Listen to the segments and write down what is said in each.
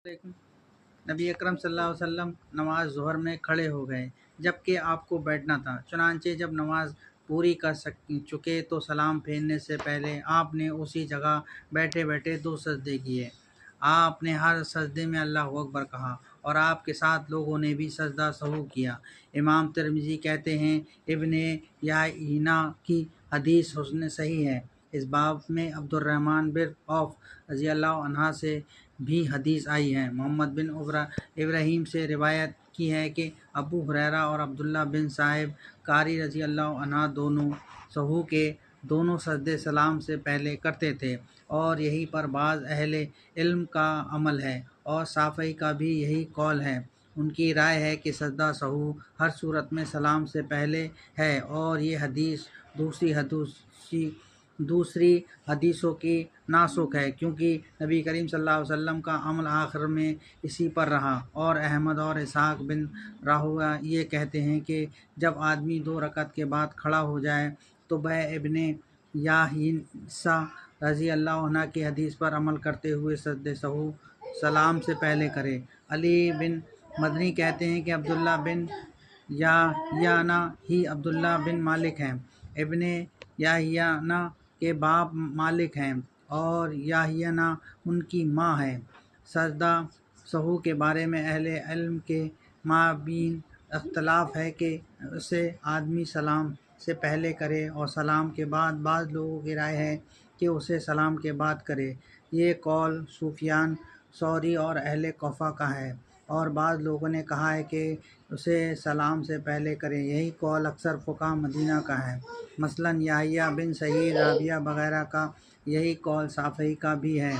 अलैकुम। नबी अकरम सल्लल्लाहु अलैहि वसल्लम नमाज ज़ोहर में खड़े हो गए जबकि आपको बैठना था। चुनांचे जब नमाज पूरी कर चुके तो सलाम फेरने से पहले आपने उसी जगह बैठे बैठे 2 सजदे किए। आपने हर सजदे में अल्लाह अकबर कहा और आपके साथ लोगों ने भी सजदा सहू किया। इमाम तिरमिज़ी कहते हैं इब्ने याइना की हदीस हुस्न सही है। इस बाब में अब्दुर्रहमान बिन औफ रज़ी अल्लाह अन्हा से भी हदीस आई है। मोहम्मद बिन इब्राहीम से रिवायत की है कि अबू हुरैरा और अब्दुल्ला बिन साहिब कारी रज़ी अल्लाह अन्हा दोनों सहू के दोनों सजदे सलाम से पहले करते थे और यही पर बाज़ अहले इल्म का अमल है और शाफ़ई का भी यही कौल है। उनकी राय है कि सजदा सहू हर सूरत में सलाम से पहले है और ये हदीस दूसरी हदीसों की नासुख है क्योंकि नबी करीम सल्लल्लाहु अलैहि वसल्लम का अमल आखिर में इसी पर रहा। और अहमद और इसहाक बिन राहुआ ये कहते हैं कि जब आदमी 2 रकत के बाद खड़ा हो जाए तो वह इब्ने याहिसा रज़ी अल्लाह अन्हा की हदीस पर अमल करते हुए सजदे सहू सलाम से पहले करे। अली बिन मदनी कहते हैं कि अब्दुल्ला बिन याहियाना ही अब्दुल्ला बिन मालिक हैं। इब्ने याहियाना के बाप मालिक हैं और याहियाना उनकी माँ है। सजदा सहू के बारे में अहले इल्म के माबीन अख्तलाफ है कि उसे आदमी सलाम से पहले करे और सलाम के बाद। बाज़ लोगों की राय है कि उसे सलाम के बाद करे। ये कौल सुफियान सौरी और अहले कोफा का है और बाज़ लोगों ने कहा है कि उसे सलाम से पहले करें। यही कौल अक्सर फ़ुक़हा मदीना का है। मसलन याहिया बिन सईद राबिया वगैरह का यही कौल शाफ़ई का भी है।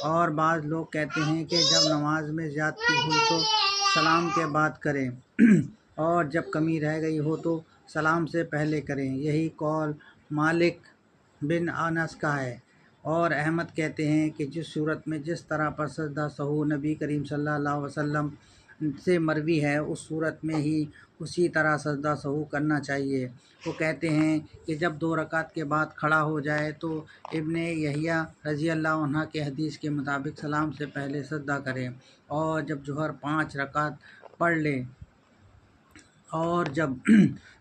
और बाज़ लोग कहते हैं कि जब नमाज में ज़्यादती हुई तो सलाम के बाद करें और जब कमी रह गई हो तो सलाम से पहले करें। यही कौल मालिक बिन अनस का है। और अहमद कहते हैं कि जिस सूरत में जिस तरह पर सजदा सहू नबी करीम सल्लल्लाहु अलैहि वसल्लम से मरवी है उस सूरत में ही उसी तरह सजदा सहू करना चाहिए। वो कहते हैं कि जब 2 रकात के बाद खड़ा हो जाए तो इब्ने यहिया रज़ी अल्लाह अन्हा के हदीस के मुताबिक सलाम से पहले सजदा करें और जब जोहर 5 रकात पढ़ ले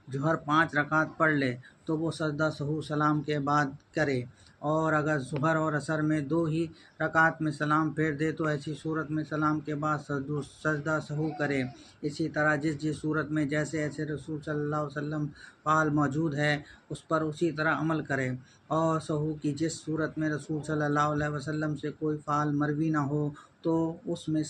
जोहर 5 रकात पढ़ ले तो वो सजदा सहू सलाम के बाद करे। और अगर ज़ुहर और असर में 2 ही रकात में सलाम फेर दे तो ऐसी सूरत में सलाम के बाद सजदा सहू करे। इसी तरह जिस सूरत में जैसे ऐसे रसूल सल्लल्लाहु अलैहि वसल्लम फ़ाल मौजूद है उस पर उसी तरह अमल करें। और सहू की जिस सूरत में रसूल सल्लल्लाहु अलैहि वसल्लम से कोई फ़ाल मरवी ना हो तो उसमें